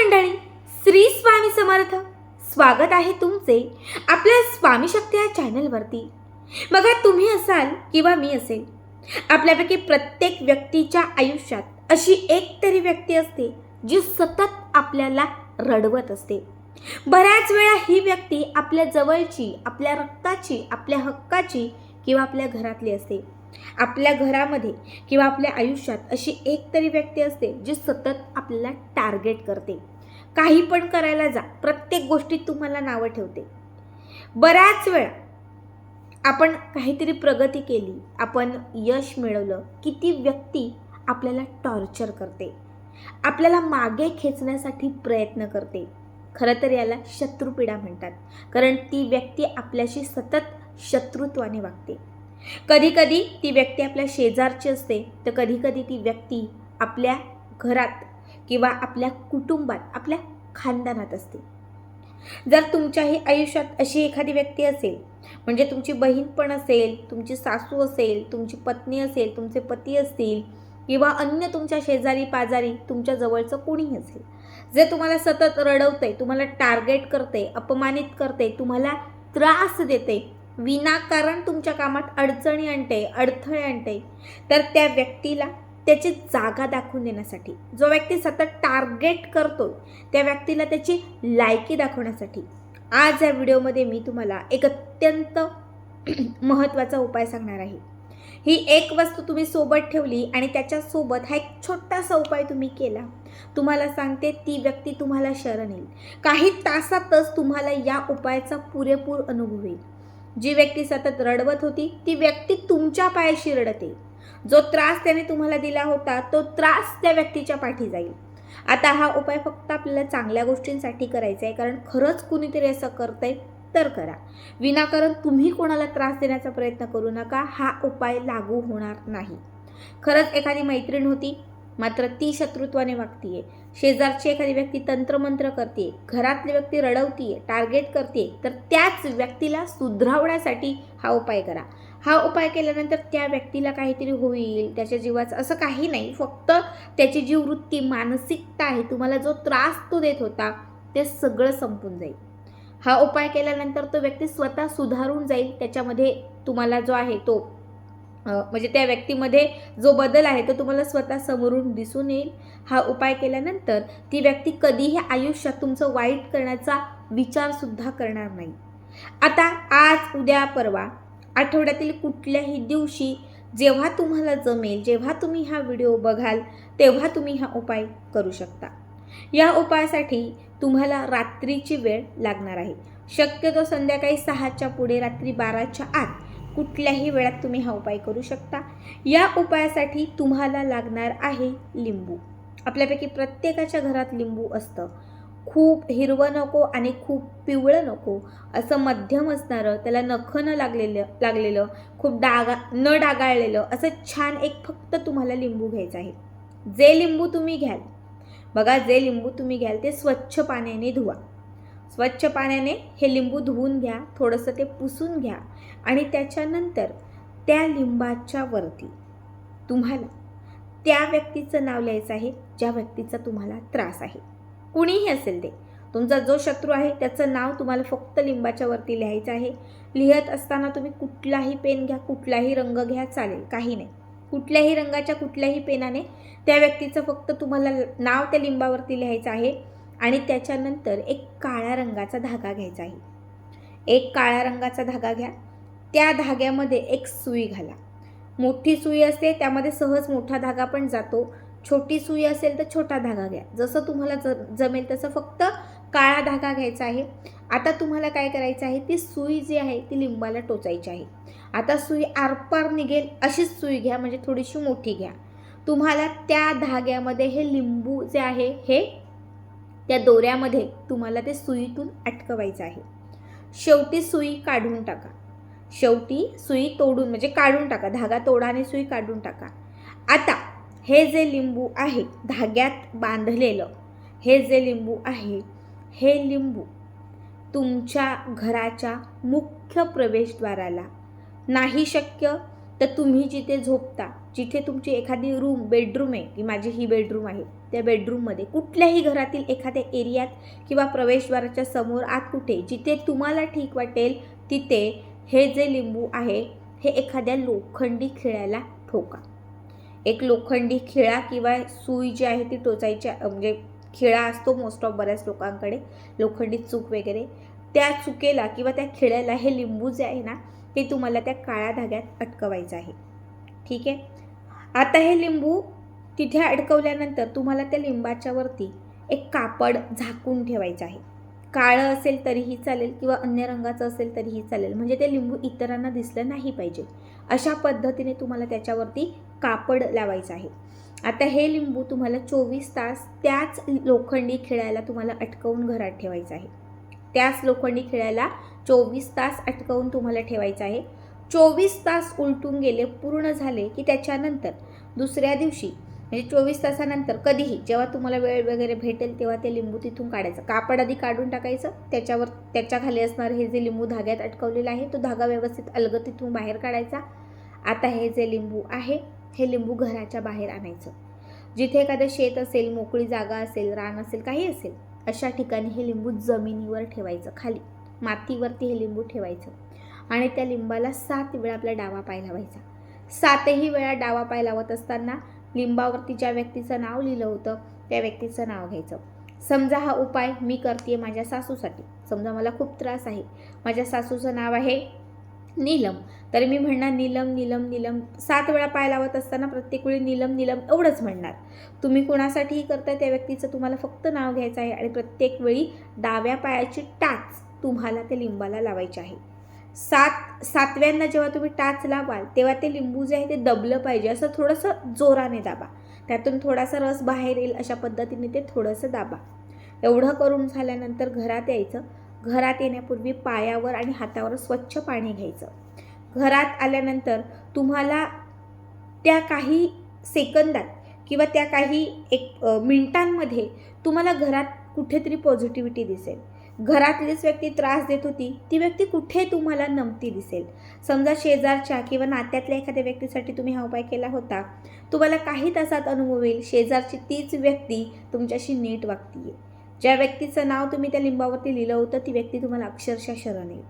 मंडळी, श्री स्वामी समर्थ. स्वागत आहे तुमचे आपल्या स्वामी शक्ती या चॅनलवरती. बघा, तुम्ही असाल किंवा मी असेल, आपल्यापैकी प्रत्येक व्यक्तीच्या आयुष्यात अशी एक तरी व्यक्ती असते जी सतत आपल्याला रडवत असते. बऱ्याच वेळा ही व्यक्ती आपल्या जवळची, आपल्या रक्ताची, आपल्या हक्काची किंवा आपल्या घरातली असते. आपल्या घरामध्ये किंवा आपल्या आयुष्यात अशी एक तरी व्यक्ती असते जी सतत आपल्याला टार्गेट करते. काही पण करायला जा, प्रत्येक गोष्टीत तुम्हाला नावं ठेवते. बऱ्याच वेळा आपण काहीतरी प्रगती केली, आपण यश मिळवलं की ती व्यक्ती आपल्याला टॉर्चर करते, आपल्याला मागे खेचण्यासाठी प्रयत्न करते. खरं तर याला शत्रुपीडा म्हणतात, कारण ती व्यक्ती आपल्याशी सतत शत्रुत्वाने वागते. कधी कधी ती व्यक्ती आपल्या शेजारची असते, तर कधी कधी ती व्यक्ती आपल्या घरात किंवा आपल्या कुटुंबात, आपल्या खानदानात असते. जर तुमच्याही आयुष्यात अशी एखादी व्यक्ती असेल, म्हणजे तुमची बहीण पण असेल, तुमची सासू असेल, तुमची पत्नी असेल, तुमचे पती असतील किंवा अन्य तुमच्या शेजारी पाजारी तुमच्या जवळचं कोणीही असेल, जे तुम्हाला सतत रडवते, तुम्हाला टार्गेट करते, अपमानित करते, तुम्हाला त्रास देते, विनाकारण तुमच्या कामात अडचणी आणते, अडथळे आणते, तर त्या व्यक्तीला त्याची जागा दाखवून देण्यासाठी, जो व्यक्ती सतत टार्गेट करतो त्या व्यक्तीला त्याची लायकी दाखवण्यासाठी आज या व्हिडिओमध्ये मी तुम्हाला एक अत्यंत महत्त्वाचा उपाय सांगणार आहे. ही एक वस्तू तुम्ही सोबत ठेवली आणि त्याच्यासोबत हा एक छोटासा उपाय तुम्ही केला, तुम्हाला सांगते ती व्यक्ती तुम्हाला शरण येईल. काही तासातच तुम्हाला या उपायाचा पुरेपूर अनुभव येईल. जी व्यक्ती सतत रडवत होती ती व्यक्ती तुमच्या पायाशी रडते. जो त्रास त्याने तुम्हाला दिला होता तो त्रास त्या व्यक्तीच्या पाठी जाईल. आता हा उपाय फक्त आपल्याला चांगल्या गोष्टींसाठी करायचा आहे, कारण खरंच कुणीतरी असं करतंय तर करा. विनाकारण तुम्ही कोणाला त्रास देण्याचा प्रयत्न करू नका. हा उपाय लागू होणार नाही. खरंच एखादी मैत्रीण होती, मात्र ती शत्रुत्वाने वागतीये. शेजारची एखादी व्यक्ती तंत्रमंत्र करते, घरातली व्यक्ती रडवतीये, टार्गेट करते, तर त्याच व्यक्तीला सुधरवण्यासाठी हा उपाय करा. हा उपाय केल्यानंतर त्या व्यक्तीला काहीतरी होईल, त्याच्या जीवाचं असं काही नाही, फक्त त्याची जी वृत्ती, मानसिकता आहे, तुम्हाला जो त्रास तो देत होता ते सगळं संपून जाईल. हा उपाय केल्यानंतर तो व्यक्ती स्वतः सुधारून जाईल. त्याच्यामध्ये तुम्हाला जो आहे तो म्हणजे त्या व्यक्तीमध्ये जो बदल आहे तो तुम्हाला स्वतः समोरून दिसून येईल. हा उपाय केल्यानंतर ती व्यक्ती कधीही आयुष्यात तुमचं वाईट करण्याचा विचारसुद्धा करणार नाही. आता आज, उद्या, परवा, आठवड्यातील कुठल्याही दिवशी जेव्हा तुम्हाला जमेल, जेव्हा तुम्ही हा व्हिडिओ बघाल तेव्हा तुम्ही हा उपाय करू शकता. या उपायासाठी तुम्हाला रात्रीची वेळ लागणार आहे. शक्यतो संध्याकाळी 6च्या पुढे, रात्री 12च्या आत कुठल्याही वेळात तुम्ही हा उपाय करू शकता. या उपायासाठी तुम्हाला लागणार आहे लिंबू. आपल्यापैकी प्रत्येकाच्या घरात लिंबू असतं. खूप हिरवं नको आणि खूप पिवळं नको, असं मध्यम असणारं, त्याला नखं न लागलेलं, खूप न डागाळलेलं, असं छान एक फक्त तुम्हाला लिंबू घ्यायचं आहे. जे लिंबू तुम्ही घ्याल, बघा, जे लिंबू तुम्ही घ्याल ते स्वच्छ पाण्याने धुवा. स्वच्छ पाण्याने हे लिंबू धुवून घ्या, थोडंसं ते पुसून घ्या आणि त्याच्यानंतर त्या लिंबाच्या वरती तुम्हाला त्या व्यक्तीचं नाव लिहायचं आहे ज्या व्यक्तीचा तुम्हाला त्रास आहे. कुणीही असेल ते, तुमचा जो शत्रू आहे त्याचं नाव तुम्हाला फक्त लिंबाच्या वरती लिहायचं आहे. लिहत असताना तुम्ही कुठलाही पेन घ्या, कुठलाही रंग घ्या, चालेल, काही नाही. कुठल्याही रंगाच्या कुठल्याही पेनाने त्या व्यक्तीचं फक्त तुम्हाला नाव त्या लिंबावरती लिहायचं आहे आणि त्याच्यानंतर एक काळ्या रंगाचा धागा घ्यायचा आहे. एक काळ्या रंगाचा धागा घ्या. त्या धाग्यामध्ये एक सुई घाला. मोठी सुई असते त्यामध्ये सहज मोठा धागा पण जातो. छोटी सुई असेल तर छोटा धागा घ्या. जसं तुम्हाला जमेल तसं फक्त काळा धागा घ्यायचा आहे. आता तुम्हाला काय करायचं आहे, ती सुई जी आहे ती लिंबाला टोचायची आहे. आता सुई आरपार निघेल अशीच सुई घ्या, म्हणजे थोडीशी मोठी घ्या. तुम्हाला त्या धाग्यामध्ये हे लिंबू जे आहे हे त्या दोऱ्यामध्ये तुम्हाला ते सुईतून अटकवायचं आहे. शेवटी सुई काढून टाका. शेवटी सुई तोडून म्हणजे काढून टाका. धागा तोडा आणि सुई काढून टाका. आता हे जे लिंबू आहे धाग्यात बांधलेलं, हे जे लिंबू आहे, हे लिंबू तुमच्या घराच्या मुख्य प्रवेशद्वाराला, नाही शक्य तर तुम्ही जिथे झोपता, जिथे तुमची एखादी रूम, बेडरूम आहे, की माझी ही बेडरूम आहे, त्या बेडरूममध्ये, कुठल्याही घरातील एखाद्या एरियात किंवा प्रवेशद्वाराच्या समोर आत कुठे जिथे तुम्हाला ठीक वाटेल तिथे हे जे लिंबू आहे हे एखाद्या लोखंडी खिळ्याला ठोका. एक लोखंडी खिळा किंवा सुई जी आहे ती टोचायची, म्हणजे खिळा असतो मोस्ट ऑफ बऱ्याच लोकांकडे, लोखंडी चूक वगैरे, त्या चुकेला किंवा त्या खिळ्याला हे लिंबू जे आहे ना ते तुम्हाला त्या काळ्या धाग्यात अटकवायचं आहे. ठीक आहे. आता हे लिंबू तिथे अडकवल्यानंतर तुम्हाला त्या लिंबाच्या वरती एक कापड झाकून ठेवायचं आहे. काळं असेल तरीही चालेल किंवा अन्य रंगाचं असेल तरीही चालेल, म्हणजे ते लिंबू इतरांना दिसलं नाही पाहिजे अशा पद्धतीने तुम्हाला त्याच्यावरती कापड लावायचं आहे. आता हे लिंबू तुम्हाला 24 तास त्याच लोखंडी खिळ्याला तुम्हाला अटकवून घरात ठेवायचं आहे. त्याच लोखंडी खिळ्याला 24 तास अटकवून तुम्हाला ठेवायचं आहे. 24 तास उलटून गेले, पूर्ण झाले की त्याच्यानंतर दुसऱ्या दिवशी म्हणजे 24 तासानंतर कधीही जेव्हा तुम्हाला वेळ वगैरे भेटेल तेव्हा ते लिंबू तिथून काढायचं. कापड आधी काढून टाकायचं, त्याच्यावर त्याच्या खाली असणार हे जे लिंबू धाग्यात अटकवलेलं आहे तो धागा व्यवस्थित अलगद तिथून बाहेर काढायचा. आता हे जे लिंबू आहे हे लिंबू घराच्या बाहेर आणायचं. जिथे एखादं शेत असेल, मोकळी जागा असेल, रान असेल, काही असेल, अशा ठिकाणी हे लिंबू जमिनीवर ठेवायचं, खाली मातीवरती हे लिंबू ठेवायचं आणि त्या लिंबाला 7 वेळा आपला डावा पाय लावायचा. 7ही वेळा डावा पाय लावत असताना लिंबावरती ज्या व्यक्तीचं नाव लिहिलं होतं त्या व्यक्तीचं नाव घ्यायचं. समजा हा उपाय मी करते माझ्या सासूसाठी, समजा मला खूप त्रास आहे, माझ्या सासूचं नाव आहे नीलम, तर मी म्हणणार नीलम नीलम नीलम. 7 वेळा पाय लावत असताना प्रत्येक वेळी नीलम नीलम एवढंच म्हणणार. तुम्ही कोणासाठीही करताय त्या व्यक्तीचं तुम्हाला फक्त नाव घ्यायचं आहे आणि प्रत्येक वेळी डाव्या पायाची टाच तुम्हाला त्या लिंबाला लावायची आहे. 7व्यांदा जेव्हा तुम्ही टाच लावाल तेव्हा ते लिंबू जे आहे ते दबलं पाहिजे, असं थोडंसं जोराने दाबा, त्यातून थोडासा रस बाहेर येईल अशा पद्धतीने ते थोडंसं दाबा. एवढं करून झाल्यानंतर घरात यायचं. घरात येण्यापूर्वी पायावर आणि हातावर स्वच्छ पाणी घ्यायचं. घरात आल्यानंतर तुम्हाला त्या काही सेकंदात किंवा त्या काही मिनिटांमध्ये तुम्हाला घरात कुठेतरी पॉझिटिव्हिटी दिसेल. घरातलीच व्यक्ती त्रास देत होती ती व्यक्ती कुठे तुम्हाला नमती दिसेल. समजा शेजारच्या किंवा नात्यातल्या एखाद्या व्यक्तीसाठी तुम्ही हा उपाय केला होता, तुम्हाला काही तासात अनुभव येईल शेजारची तीच व्यक्ती तुमच्याशी नीट वागतीये. ज्या व्यक्तीचं नाव तुम्ही त्या लिंबावरती लिहिलं होतं ती व्यक्ती तुम्हाला अक्षरशः शरण येईल.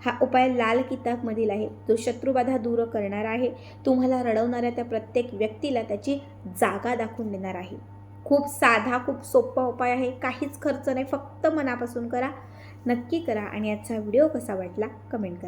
हा उपाय लाल किताबमधील आहे, जो शत्रुबाधा दूर करणार आहे. तुम्हाला रडवणाऱ्या त्या प्रत्येक व्यक्तीला त्याची जागा दाखवून देणार आहे. खूप साधा, खूप सोपा उपाय आहे, काहीच खर्च नाही, फक्त मनापासून करा. नक्की करा आणि आजचा व्हिडिओ कसा वाटला कमेंट करा.